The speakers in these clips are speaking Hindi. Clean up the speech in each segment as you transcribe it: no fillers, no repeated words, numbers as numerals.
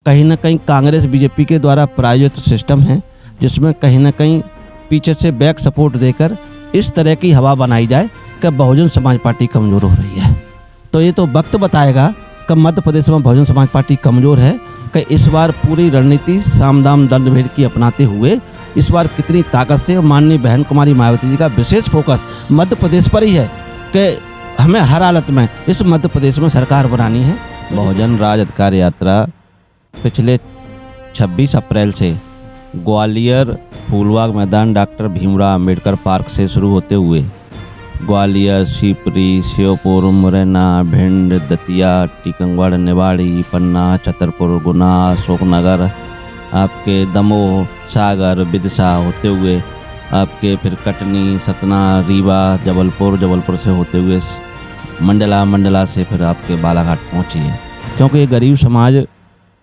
कहीं न कहीं कांग्रेस बीजेपी के द्वारा प्रायोजित सिस्टम है, जिसमें कहीं न कहीं पीछे से बैक सपोर्ट देकर इस तरह की हवा बनाई जाए कि बहुजन समाज पार्टी कमज़ोर हो रही है। तो ये तो वक्त बताएगा कि मध्य प्रदेश में बहुजन समाज पार्टी कमज़ोर है कि इस बार पूरी रणनीति साम दाम दंड भेद की अपनाते हुए इस बार कितनी ताकत से माननीय बहन कुमारी मायावती जी का विशेष फोकस मध्य प्रदेश पर ही है कि हमें हर हालत में इस मध्य प्रदेश में सरकार बनानी है। बहुजन राज अधिकार यात्रा पिछले 26 अप्रैल से ग्वालियर फूलबाग मैदान डॉक्टर भीमराव अंबेडकर पार्क से शुरू होते हुए ग्वालियर, शिवपुरी, श्योपुर, मुरैना, भिंड, दतिया, टीकमगढ़, निवाड़ी, पन्ना, छतरपुर, गुना, अशोकनगर, आपके दमोह, सागर, विदिशा होते हुए आपके फिर कटनी, सतना, रीवा, जबलपुर से होते हुए मंडला से फिर आपके बालाघाट पहुंची है। क्योंकि ये गरीब समाज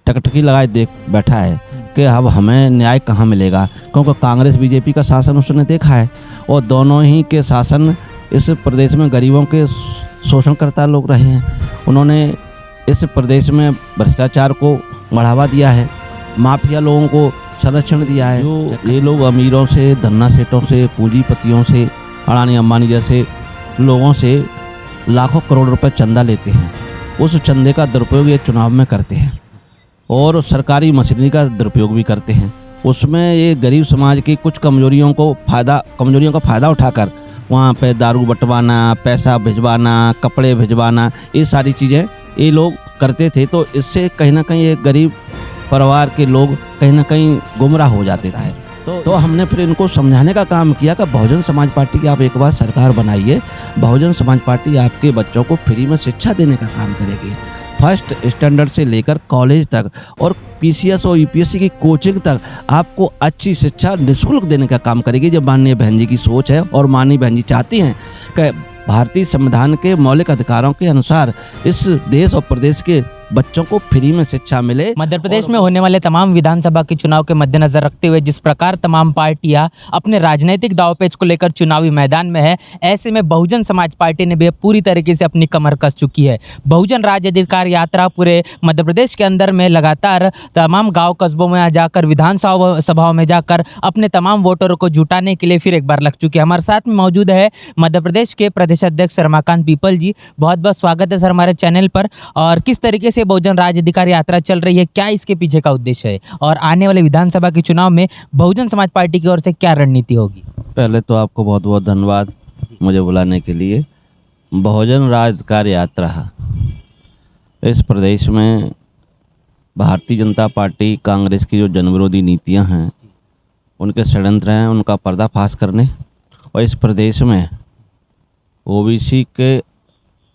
टकटकी लगाए देख बैठा है कि अब हमें न्याय कहाँ मिलेगा, क्योंकि कांग्रेस बीजेपी का शासन उसने देखा है और दोनों ही के शासन इस प्रदेश में गरीबों के शोषणकर्ता लोग रहे हैं। उन्होंने इस प्रदेश में भ्रष्टाचार को बढ़ावा दिया है, माफिया लोगों को संरक्षण दिया है। जो ये लोग अमीरों से, धन्ना सेठों से, पूंजीपतियों से, अडानी अंबानी जैसे लोगों से लाखों करोड़ रुपए चंदा लेते हैं, उस चंदे का दुरुपयोग ये चुनाव में करते हैं और सरकारी मशीनरी का दुरुपयोग भी करते हैं। उसमें ये गरीब समाज की कुछ कमजोरियों का फ़ायदा उठाकर वहाँ पे दारू बंटवाना, पैसा भिजवाना, कपड़े भिजवाना, ये सारी चीज़ें ये लोग करते थे। तो इससे कहीं ना कहीं ये गरीब परिवार के लोग कहीं ना कहीं गुमराह हो जाते थे। तो हमने फिर इनको समझाने का काम किया कि बहुजन समाज पार्टी की आप एक बार सरकार बनाइए। बहुजन समाज पार्टी आपके बच्चों को फ्री में शिक्षा देने का काम करेगी, फर्स्ट स्टैंडर्ड से लेकर कॉलेज तक और पीसीएस और यूपीएससी की कोचिंग तक आपको अच्छी शिक्षा निःशुल्क देने का काम करेगी। जब माननीय बहन जी की सोच है और माननीय बहन जी चाहती हैं कि भारतीय संविधान के मौलिक अधिकारों के अनुसार इस देश और प्रदेश के बच्चों को फ्री में शिक्षा मिले। मध्य प्रदेश में होने वाले तमाम विधानसभा के चुनाव के मद्देनजर रखते हुए जिस प्रकार तमाम पार्टियां अपने राजनीतिक दांवपेच को लेकर चुनावी मैदान में है, ऐसे में बहुजन समाज पार्टी ने भी पूरी तरीके से अपनी कमर कस चुकी है। बहुजन राज्य अधिकार यात्रा पूरे मध्य प्रदेश के अंदर में लगातार तमाम गाँव कस्बों में जाकर विधानसभा सभाओं में जाकर अपने तमाम वोटरों को जुटाने के लिए फिर एक बार लग चुकी है। हमारे साथ में मौजूद है मध्य प्रदेश के प्रदेश अध्यक्ष रमाकांत पीपल जी। बहुत बहुत स्वागत है सर हमारे चैनल पर। और किस तरीके से बहुजन राज्य अधिकार यात्रा चल रही है, क्या इसके पीछे का उद्देश्य है और आने वाले विधानसभा के चुनाव में बहुजन समाज पार्टी की ओर से क्या रणनीति होगी? पहले तो आपको बहुत बहुत धन्यवाद मुझे बुलाने के लिए। बहुजन राज्य अधिकार यात्रा इस प्रदेश में भारतीय जनता पार्टी कांग्रेस की जो जनविरोधी नीतियां हैं, उनके षड्यंत्र हैं, उनका पर्दाफाश करने और इस प्रदेश में ओबीसी के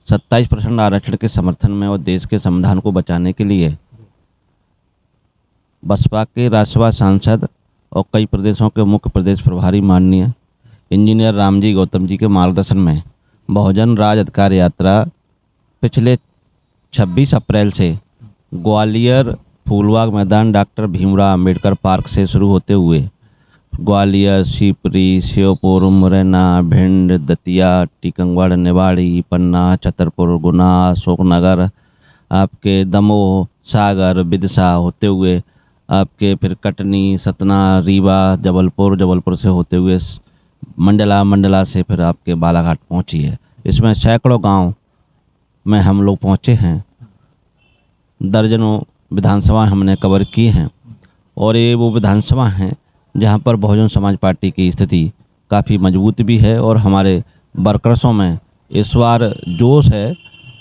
27% आरक्षण के समर्थन में और देश के संविधान को बचाने के लिए बसपा के राज्यसभा सांसद और कई प्रदेशों के मुख्य प्रदेश प्रभारी माननीय इंजीनियर रामजी गौतम जी के मार्गदर्शन में बहुजन राज्य अधिकार यात्रा पिछले 26 अप्रैल से ग्वालियर फूलबाग मैदान डॉक्टर भीमराव अंबेडकर पार्क से शुरू होते हुए ग्वालियर, शिवपुरी, श्योपुर, मुरैना, भिंड, दतिया, टीकमगढ़, निवाड़ी, पन्ना, छतरपुर, गुना, अशोकनगर, आपके दमोह, सागर, विदिशा होते हुए आपके फिर कटनी, सतना, रीवा, जबलपुर से होते हुए मंडला से फिर आपके बालाघाट पहुंची है। इसमें सैकड़ों गांव में हम लोग पहुंचे हैं, दर्जनों विधानसभा हमने कवर की हैं और ये वो विधानसभा हैं जहां पर बहुजन समाज पार्टी की स्थिति काफ़ी मजबूत भी है और हमारे वर्कर्सों में इस बार जोश है।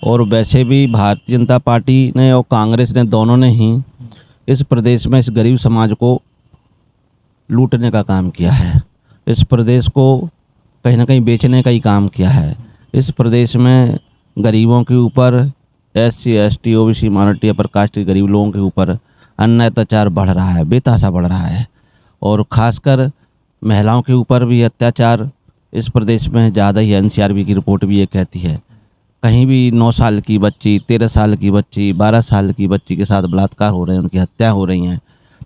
और वैसे भी भारतीय जनता पार्टी ने और कांग्रेस ने दोनों ने ही इस प्रदेश में इस गरीब समाज को लूटने का काम किया है, इस प्रदेश को कहीं ना कहीं बेचने का ही काम किया है। इस प्रदेश में गरीबों के ऊपर, SC, ST, OBC, minority, upper caste के गरीब लोगों के ऊपर अन्याय अत्याचार बढ़ रहा है, बेतहाशा बढ़ रहा है और ख़ासकर महिलाओं के ऊपर भी अत्याचार इस प्रदेश में ज़्यादा ही। NCRB की रिपोर्ट भी ये कहती है कहीं भी 9 साल की बच्ची, 13 साल की बच्ची, 12 साल की बच्ची के साथ बलात्कार हो रहे हैं, उनकी हत्या हो रही हैं।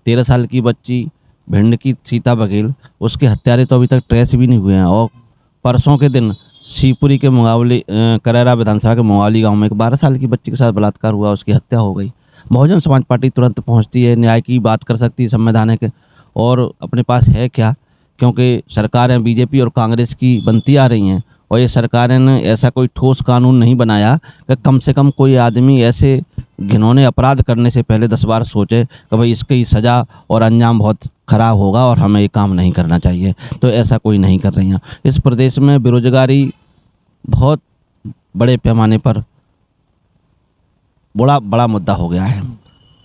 13 साल की बच्ची भिंड की सीता बघेल, उसके हत्यारे तो अभी तक ट्रेस भी नहीं हुए हैं। और परसों के दिन शिवपुरी के मुगावली करेरा विधानसभा के मुगावली गाँव में एक 12 साल की बच्ची के साथ बलात्कार हुआ, उसकी हत्या हो गई। बहुजन समाज पार्टी तुरंत पहुंचती है, न्याय की बात कर सकती है, संवैधानिक, और अपने पास है क्या, क्योंकि सरकारें बीजेपी और कांग्रेस की बनती आ रही हैं और ये सरकारें ने ऐसा कोई ठोस कानून नहीं बनाया कि कम से कम कोई आदमी ऐसे घिनौने अपराध करने से पहले 10 बार सोचे कि भाई इसकी सज़ा और अंजाम बहुत ख़राब होगा और हमें ये काम नहीं करना चाहिए। तो ऐसा कोई नहीं कर रही हैं। इस प्रदेश में बेरोजगारी बहुत बड़े पैमाने पर बड़ा मुद्दा हो गया है।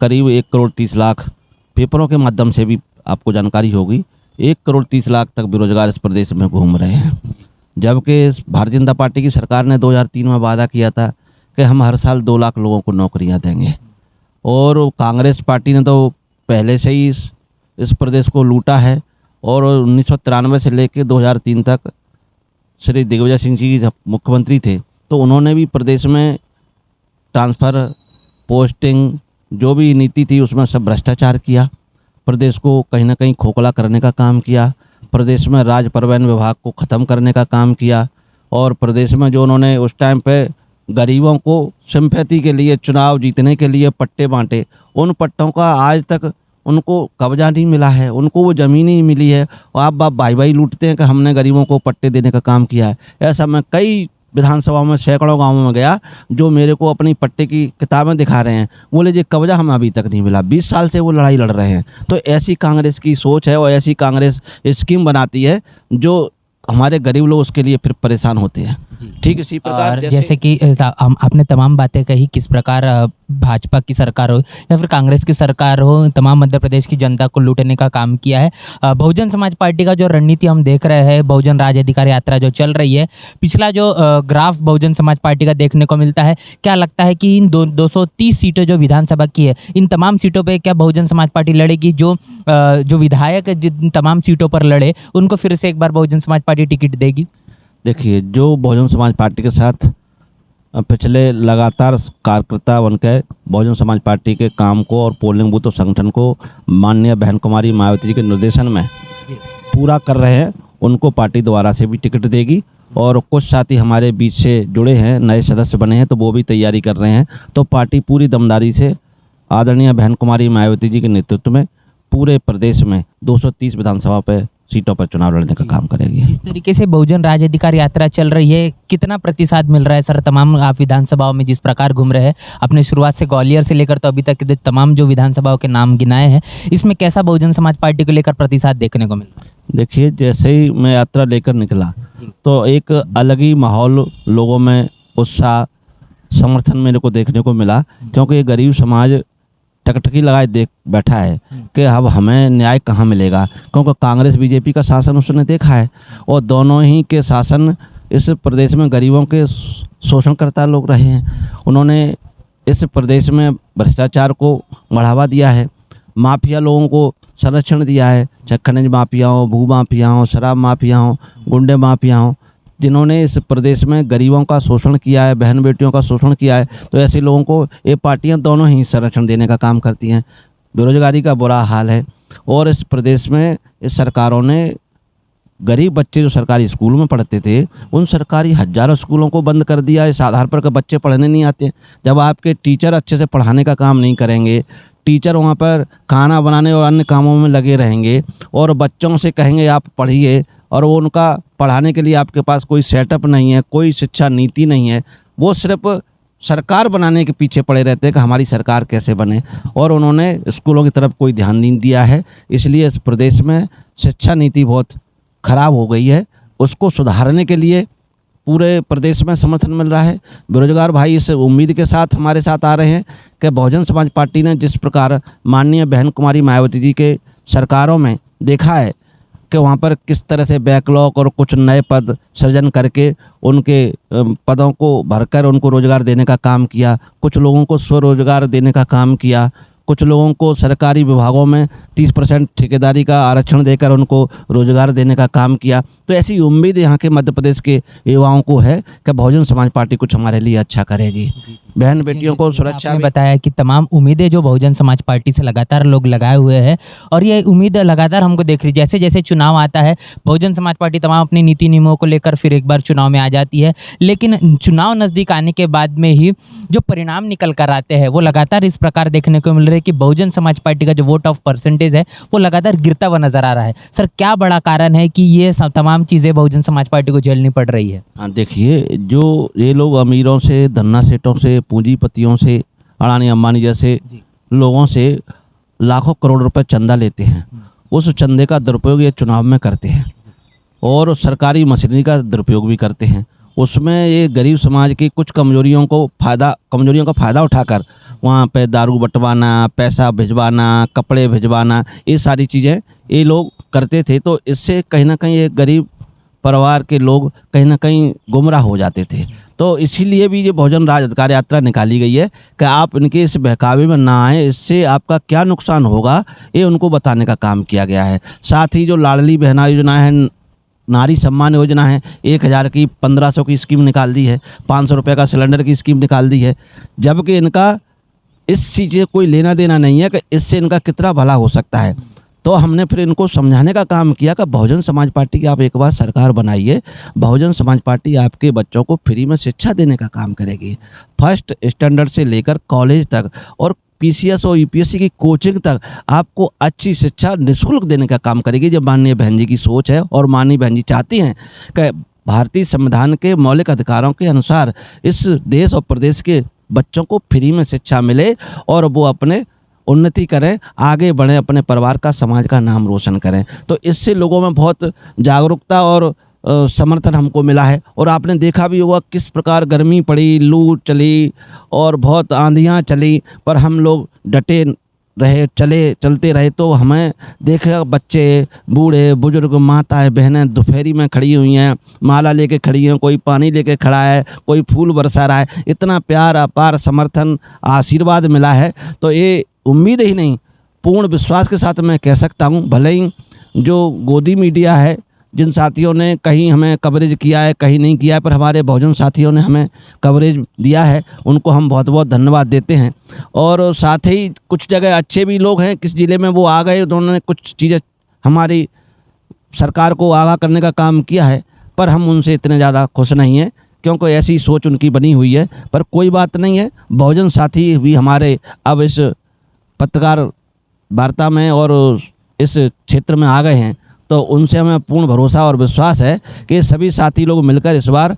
करीब 1,30,00,000 पेपरों के माध्यम से भी आपको जानकारी होगी, 1,30,00,000 तक बेरोजगार इस प्रदेश में घूम रहे हैं। जबकि भारतीय जनता पार्टी की सरकार ने 2003 में वादा किया था कि हम हर साल 2 लाख लोगों को नौकरियां देंगे, और कांग्रेस पार्टी ने तो पहले से ही इस प्रदेश को लूटा है। और 1993 से लेकर 2003 तक श्री दिग्विजय सिंह जी जब मुख्यमंत्री थे तो उन्होंने भी प्रदेश में ट्रांसफ़र, पोस्टिंग, जो भी नीति थी उसमें सब भ्रष्टाचार किया, प्रदेश को कहीं ना कहीं खोखला करने का काम किया, प्रदेश में राज्य परिवहन विभाग को ख़त्म करने का काम किया, और प्रदेश में जो उन्होंने उस टाइम पे गरीबों को सिंपैथी के लिए, चुनाव जीतने के लिए पट्टे बांटे, उन पट्टों का आज तक उनको कब्जा नहीं मिला है, उनको वो ज़मीन ही मिली है। और आप भाई भाई लूटते हैं कि हमने गरीबों को पट्टे देने का काम किया है। ऐसा मैं कई विधानसभा में, सैकड़ों गाँवों में गया, जो मेरे को अपनी पट्टे की किताबें दिखा रहे हैं, बोले जी कब्जा हमें अभी तक नहीं मिला, 20 साल से वो लड़ाई लड़ रहे हैं। तो ऐसी कांग्रेस की सोच है और ऐसी कांग्रेस स्कीम बनाती है जो हमारे गरीब लोग उसके लिए फिर परेशान होते हैं। ठीक इसी प्रकार और जैसे कि आपने तमाम बातें कही, किस प्रकार भाजपा की सरकार हो या फिर कांग्रेस की सरकार हो, तमाम मध्य प्रदेश की जनता को लूटने का काम किया है। बहुजन समाज पार्टी का जो रणनीति हम देख रहे हैं, बहुजन राज अधिकार यात्रा जो चल रही है, पिछला जो ग्राफ बहुजन समाज पार्टी का देखने को मिलता है, क्या लगता है कि इन 230 सीटें जो विधानसभा की है, इन तमाम सीटों पर क्या बहुजन समाज पार्टी लड़ेगी? जो विधायक जिन तमाम सीटों पर लड़े उनको फिर से एक बार बहुजन समाज पार्टी टिकट देगी? देखिए, जो बहुजन समाज पार्टी के साथ पिछले लगातार कार्यकर्ता बनकर बहुजन समाज पार्टी के काम को और पोलिंग बूथ और संगठन को माननीय बहन कुमारी मायावती जी के निर्देशन में पूरा कर रहे हैं, उनको पार्टी द्वारा से भी टिकट देगी। और कुछ साथी हमारे बीच से जुड़े हैं, नए सदस्य बने हैं, तो वो भी तैयारी कर रहे हैं। तो पार्टी पूरी दमदारी से आदरणीय बहन कुमारी मायावती जी के नेतृत्व में पूरे प्रदेश में 230 विधानसभा पे सीटों पर चुनाव लड़ने का काम करेगी। इस तरीके से बहुजन राज अधिकार यात्रा चल रही है, कितना प्रतिशत मिल रहा है सर तमाम आप विधानसभाओं में जिस प्रकार घूम रहे हैं? अपने शुरुआत से ग्वालियर से लेकर तो अभी तक के तमाम जो विधानसभाओं के नाम गिनाए हैं, इसमें कैसा बहुजन समाज पार्टी को लेकर प्रतिशत देखने को मिल रहा है? देखिए, जैसे ही मैं यात्रा लेकर निकला तो एक अलग ही माहौल, लोगों में उत्साह, समर्थन मेरे को देखने को मिला, क्योंकि ये गरीब समाज टकटकी लगाए देख बैठा है कि अब हमें न्याय कहाँ मिलेगा, क्योंकि कांग्रेस बीजेपी का शासन उसने देखा है और दोनों ही के शासन इस प्रदेश में गरीबों के शोषणकर्ता लोग रहे हैं। उन्होंने इस प्रदेश में भ्रष्टाचार को बढ़ावा दिया है, माफिया लोगों को संरक्षण दिया है, चाहे खनिज माफिया हो, भू माफिया हो, शराब माफिया हो, गुंडे माफिया हो, जिन्होंने इस प्रदेश में गरीबों का शोषण किया है, बहन बेटियों का शोषण किया है। तो ऐसे लोगों को ये पार्टियां दोनों ही संरक्षण देने का काम करती हैं। बेरोजगारी का बुरा हाल है और इस प्रदेश में इस सरकारों ने गरीब बच्चे जो सरकारी स्कूल में पढ़ते थे, उन सरकारी हजारों स्कूलों को बंद कर दिया इस आधार पर कि बच्चे पढ़ने नहीं आते। जब आपके टीचर अच्छे से पढ़ाने का काम नहीं करेंगे, टीचर वहाँ पर खाना बनाने और अन्य कामों में लगे रहेंगे और बच्चों से कहेंगे आप पढ़िए, और वो उनका पढ़ाने के लिए आपके पास कोई सेटअप नहीं है, कोई शिक्षा नीति नहीं है, वो सिर्फ सरकार बनाने के पीछे पड़े रहते हैं कि हमारी सरकार कैसे बने, और उन्होंने स्कूलों की तरफ कोई ध्यान नहीं दिया है। इसलिए इस प्रदेश में शिक्षा नीति बहुत खराब हो गई है। उसको सुधारने के लिए पूरे प्रदेश में समर्थन मिल रहा है। बेरोजगार भाई इस उम्मीद के साथ हमारे साथ आ रहे हैं कि बहुजन समाज पार्टी ने जिस प्रकार माननीय बहन कुमारी मायावती जी के सरकारों में देखा है कि वहाँ पर किस तरह से बैकलॉग और कुछ नए पद सृजन करके उनके पदों को भरकर उनको रोजगार देने का काम किया, कुछ लोगों को स्वरोजगार देने का काम किया, कुछ लोगों को सरकारी विभागों में 30% ठेकेदारी का आरक्षण देकर उनको रोजगार देने का काम किया। तो ऐसी उम्मीद यहाँ के मध्य प्रदेश के युवाओं को है कि बहुजन समाज पार्टी कुछ हमारे लिए अच्छा करेगी। बहन बेटियों को सुरक्षा आपने बताया कि तमाम उम्मीदें जो बहुजन समाज पार्टी से लगातार लोग लगाए हुए हैं और ये उम्मीद लगातार हमको देख रही, जैसे जैसे चुनाव आता है बहुजन समाज पार्टी तमाम अपनी नीति नियमों को लेकर फिर एक बार चुनाव में आ जाती है, लेकिन चुनाव नज़दीक आने के बाद में ही जो परिणाम निकल कर आते हैं वो लगातार इस प्रकार देखने को मिल रहा है कि बहुजन समाज पार्टी का जो वोट ऑफ परसेंटेज है वो लगातार गिरता हुआ नजर आ रहा है। सर, क्या बड़ा कारण है कि ये तमाम चीज़ें बहुजन समाज पार्टी को झेलनी पड़ रही है? हाँ, देखिए, जो ये लोग अमीरों से, धन्ना सेठों से, पूंजीपतियों से, अडानी अंबानी जैसे लोगों से लाखों करोड़ रुपए चंदा लेते हैं, उस चंदे का दुरुपयोग ये चुनाव में करते हैं और सरकारी मशीनरी का दुरुपयोग भी करते हैं। उसमें ये गरीब समाज की कुछ कमजोरियों का फ़ायदा उठाकर वहाँ पे दारू बंटवाना, पैसा भिजवाना, कपड़े भिजवाना, ये सारी चीज़ें ये लोग करते थे। तो इससे कहीं ना कहीं ये गरीब परिवार के लोग कहीं ना कहीं गुमराह हो जाते थे। तो इसीलिए भी ये बहुजन राज अधिकार यात्रा निकाली गई है कि आप इनके इस बहकावे में ना आए, इससे आपका क्या नुकसान होगा ये उनको बताने का काम किया गया है। साथ ही जो लाडली बहना योजना है, नारी सम्मान योजना है, 1000 की 1500 की स्कीम निकाल दी है, 500 रुपये का सिलेंडर की स्कीम निकाल दी है, जबकि इनका इस चीज़ से कोई लेना देना नहीं है कि इससे इनका कितना भला हो सकता है। तो हमने फिर इनको समझाने का काम किया कि बहुजन समाज पार्टी की आप एक बार सरकार बनाइए, बहुजन समाज पार्टी आपके बच्चों को फ्री में शिक्षा देने का काम करेगी, फर्स्ट स्टैंडर्ड से लेकर कॉलेज तक और पीसीएस और यूपीएससी की कोचिंग तक आपको अच्छी शिक्षा निःशुल्क देने का काम करेगी। जब माननीय बहन जी की सोच है और माननीय बहन जी चाहती हैं कि भारतीय संविधान के मौलिक अधिकारों के अनुसार इस देश और प्रदेश के बच्चों को फ्री में शिक्षा मिले और वो अपने उन्नति करें, आगे बढ़ें, अपने परिवार का, समाज का नाम रोशन करें। तो इससे लोगों में बहुत जागरूकता और समर्थन हमको मिला है। और आपने देखा भी होगा किस प्रकार गर्मी पड़ी, लू चली और बहुत आंधियाँ चली, पर हम लोग डटे रहे, चलते रहे। तो हमें देखा बच्चे, बूढ़े, बुजुर्ग, माताएं, बहनें दोपहरी में खड़ी हुई हैं, माला लेके खड़ी हैं, कोई पानी लेके खड़ा है, कोई फूल बरसा रहा है। इतना प्यार, अपार समर्थन, आशीर्वाद मिला है। तो ये उम्मीद ही नहीं, पूर्ण विश्वास के साथ मैं कह सकता हूँ, भले ही जो गोदी मीडिया है, जिन साथियों ने कहीं हमें कवरेज किया है, कहीं नहीं किया है, पर हमारे बहुजन साथियों ने हमें कवरेज दिया है, उनको हम बहुत बहुत धन्यवाद देते हैं। और साथ ही कुछ जगह अच्छे भी लोग हैं, किस ज़िले में वो आ गए, उन्होंने कुछ चीज़ें हमारी सरकार को आगाह करने का काम किया है, पर हम उनसे इतने ज़्यादा खुश नहीं हैं क्योंकि ऐसी सोच उनकी बनी हुई है। पर कोई बात नहीं है, बहुजन साथी भी हमारे अब इस पत्रकार वार्ता में और इस क्षेत्र में आ गए हैं, तो उनसे हमें पूर्ण भरोसा और विश्वास है कि सभी साथी लोग मिलकर इस बार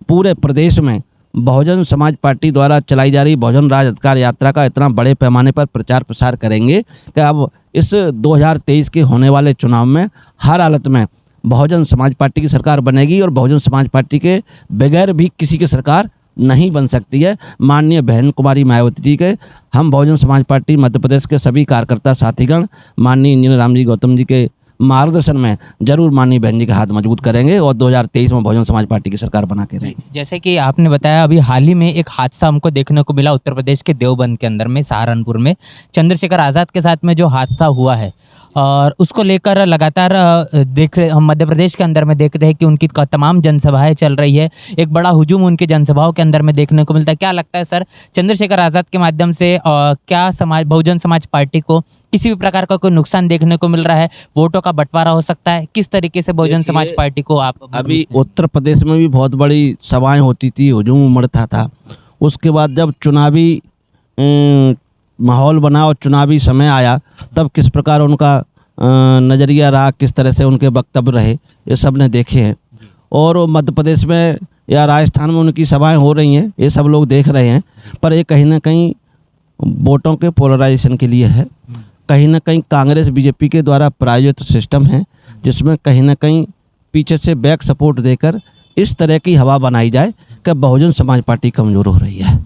पूरे प्रदेश में बहुजन समाज पार्टी द्वारा चलाई जा रही बहुजन राज अधिकार यात्रा का इतना बड़े पैमाने पर प्रचार प्रसार करेंगे कि अब इस 2023 के होने वाले चुनाव में हर हालत में बहुजन समाज पार्टी की सरकार बनेगी और बहुजन समाज पार्टी के बगैर भी किसी की सरकार नहीं बन सकती है। माननीय बहन कुमारी मायावती जी के, हम बहुजन समाज पार्टी मध्य प्रदेश के सभी कार्यकर्ता साथीगण माननीय इंजीनियर रामजी गौतम जी के मार्गदर्शन में जरूर माननीय बहन जी के हाथ मजबूत करेंगे और 2023 में बहुजन समाज पार्टी की सरकार बना के रहेंगे। जैसे कि आपने बताया, अभी हाल ही में एक हादसा हमको देखने को मिला उत्तर प्रदेश के देवबंद के अंदर में, सहारनपुर में चंद्रशेखर आज़ाद के साथ में जो हादसा हुआ है, और उसको लेकर लगातार हम मध्य प्रदेश के अंदर में देखते हैं कि उनकी तमाम जनसभाएं चल रही है, एक बड़ा हुजूम उनकी जनसभाओं के अंदर में देखने को मिलता है। क्या लगता है सर, चंद्रशेखर आज़ाद के माध्यम से क्या बहुजन समाज पार्टी को किसी भी प्रकार का कोई नुकसान देखने को मिल रहा है, वोटों का बंटवारा हो सकता है? किस तरीके से बहुजन समाज पार्टी को आप अभी उत्तर प्रदेश में भी बहुत बड़ी सभाएं होती थी, हुजूम उमड़ता था, उसके बाद जब चुनावी माहौल बना और चुनावी समय आया तब किस प्रकार उनका नज़रिया रहा, किस तरह से उनके वक्तव्य रहे, ये सब ने देखे हैं। और मध्य प्रदेश में या राजस्थान में उनकी सभाएं हो रही हैं, ये सब लोग देख रहे हैं, पर ये कहीं ना कहीं वोटों के पोलराइजेशन के लिए है। कहीं ना कहीं कांग्रेस बीजेपी के द्वारा प्रायोजित सिस्टम है जिसमें कहीं ना कहीं पीछे से बैक सपोर्ट देकर इस तरह की हवा बनाई जाए कि बहुजन समाज पार्टी कमज़ोर हो रही है।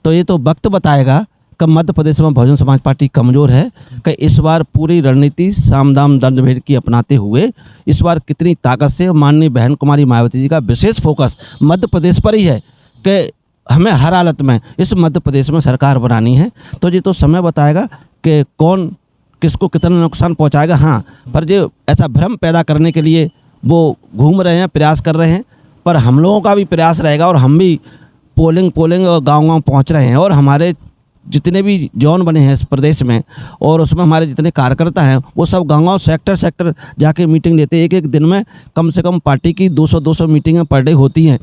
तो ये तो वक्त बताएगा कि मध्य प्रदेश में बहुजन समाज पार्टी कमज़ोर है कि इस बार पूरी रणनीति साम दाम दंड भेद की अपनाते हुए इस बार कितनी ताकत से माननीय बहन कुमारी मायावती जी का विशेष फोकस मध्य प्रदेश पर ही है कि हमें हर हालत में इस मध्य प्रदेश में सरकार बनानी है। तो ये तो समय बताएगा कि कौन किसको कितना नुकसान पहुंचाएगा। हाँ, पर जो ऐसा भ्रम पैदा करने के लिए वो घूम रहे हैं, प्रयास कर रहे हैं, पर हम लोगों का भी प्रयास रहेगा और हम भी पोलिंग और गांव-गांव पहुंच रहे हैं और हमारे जितने भी जोन बने हैं इस प्रदेश में और उसमें हमारे जितने कार्यकर्ता हैं वो सब गांव-गांव सेक्टर जाके मीटिंग लेते हैं। एक दिन में कम से कम पार्टी की 200 मीटिंगें पर डे होती हैं।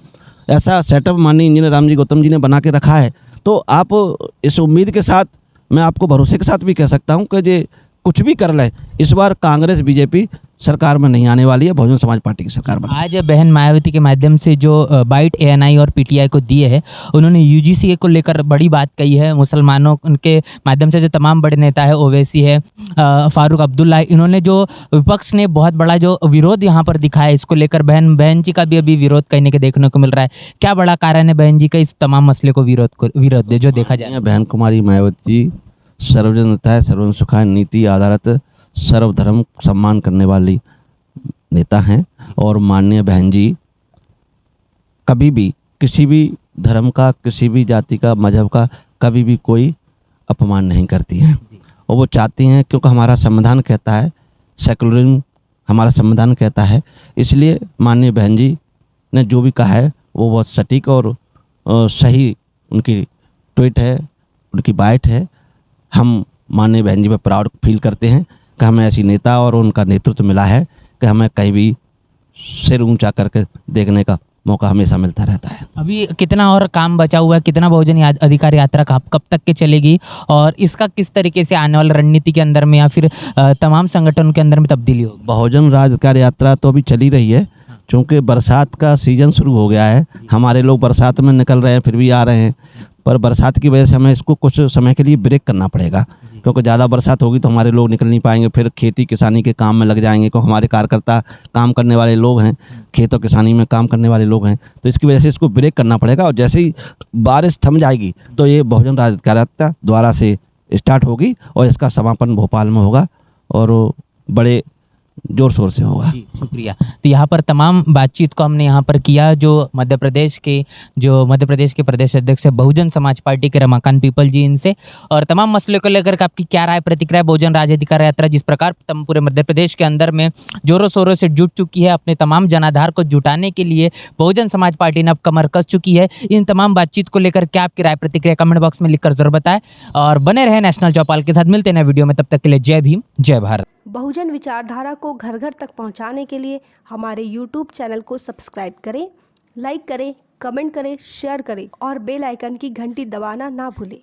ऐसा सेटअप माननीय इंजीनियर रामजी गौतम जी ने बना के रखा है। तो आप इस उम्मीद के साथ, मैं आपको भरोसे के साथ भी कह सकता हूँ कि जे कुछ भी कर ले, इस बार कांग्रेस बीजेपी सरकार में नहीं आने वाली है, बहुजन समाज पार्टी की सरकार बनी। आज बहन मायावती के माध्यम से जो बाइट एएनआई और पीटीआई को दिए है, उन्होंने यूजीसी को लेकर बड़ी बात कही है। मुसलमानों उनके माध्यम से जो तमाम बड़े नेता है, ओवैसी है, फारूक अब्दुल्ला, इन्होंने जो विपक्ष ने बहुत बड़ा जो विरोध यहाँ पर दिखाया, इसको लेकर बहन जी का भी अभी विरोध कहीं के देखने को मिल रहा है। क्या बड़ा कारण है बहन जी का इस तमाम मसले को विरोध जो देखा जाए? बहन कुमारी मायावती जी सर्वजन हिताय सर्वजन सुखाय नीति आधारित सर्वधर्म सम्मान करने वाली नेता हैं और माननीय बहन जी कभी भी किसी भी धर्म का, किसी भी जाति का, मजहब का कभी भी कोई अपमान नहीं करती हैं और वो चाहती हैं, क्योंकि हमारा संविधान कहता है, सेकुलरिज्म हमारा संविधान कहता है, इसलिए माननीय बहन जी ने जो भी कहा है वो बहुत सटीक और सही उनकी ट्वीट है, उनकी बाइट है। हम माननीय बहन जी पर प्राउड फील करते हैं कि हमें ऐसी नेता और उनका नेतृत्व मिला है कि हमें कहीं भी सिर ऊंचा करके देखने का मौका हमेशा मिलता रहता है। अभी कितना और काम बचा हुआ है, कितना बहुजन अधिकार यात्रा कब तक के चलेगी और इसका किस तरीके से आने वाली रणनीति के अंदर में या फिर तमाम संगठनों के अंदर में तब्दीली होगी? बहुजन राज अधिकार यात्रा तो अभी चली रही है, क्योंकि बरसात का सीजन शुरू हो गया है। हमारे लोग बरसात में निकल रहे हैं, फिर भी आ रहे हैं, पर बरसात की वजह से हमें इसको कुछ समय के लिए ब्रेक करना पड़ेगा, क्योंकि ज़्यादा बरसात होगी तो हमारे लोग निकल नहीं पाएंगे, फिर खेती किसानी के काम में लग जाएंगे, क्योंकि हमारे कार्यकर्ता काम करने वाले लोग हैं, खेतों किसानी में काम करने वाले लोग हैं। तो इसकी वजह से इसको ब्रेक करना पड़ेगा और जैसे ही बारिश थम जाएगी तो ये बहुजन राज अधिकार यात्रा दोबारा से स्टार्ट होगी और इसका समापन भोपाल में होगा और बड़े जोर शोर से होगा। जी, शुक्रिया। तो यहाँ पर तमाम बातचीत को हमने यहाँ पर किया जो मध्य प्रदेश के प्रदेश अध्यक्ष है बहुजन समाज पार्टी के रमाकांत पीपल जी, इनसे, और तमाम मसले को लेकर आपकी क्या राय प्रतिक्रिया है। बहुजन राज अधिकार यात्रा जिस प्रकार पूरे मध्य प्रदेश के अंदर में जोरों शोरों से जुट चुकी है, अपने तमाम जनाधार को जुटाने के लिए बहुजन समाज पार्टी ने अब कमर कस चुकी है। इन तमाम बातचीत को लेकर क्या आपकी राय प्रतिक्रिया कमेंट बॉक्स में लिखकर जरूर बताएं और बने रहे नेशनल चौपाल के साथ। मिलते हैं नए वीडियो में, तब तक के लिए जय भीम, जय भारत। बहुजन विचारधारा को घर घर तक पहुंचाने के लिए हमारे YouTube चैनल को सब्सक्राइब करें, लाइक करें, कमेंट करें, शेयर करें और बेल आइकन की घंटी दबाना ना भूलें।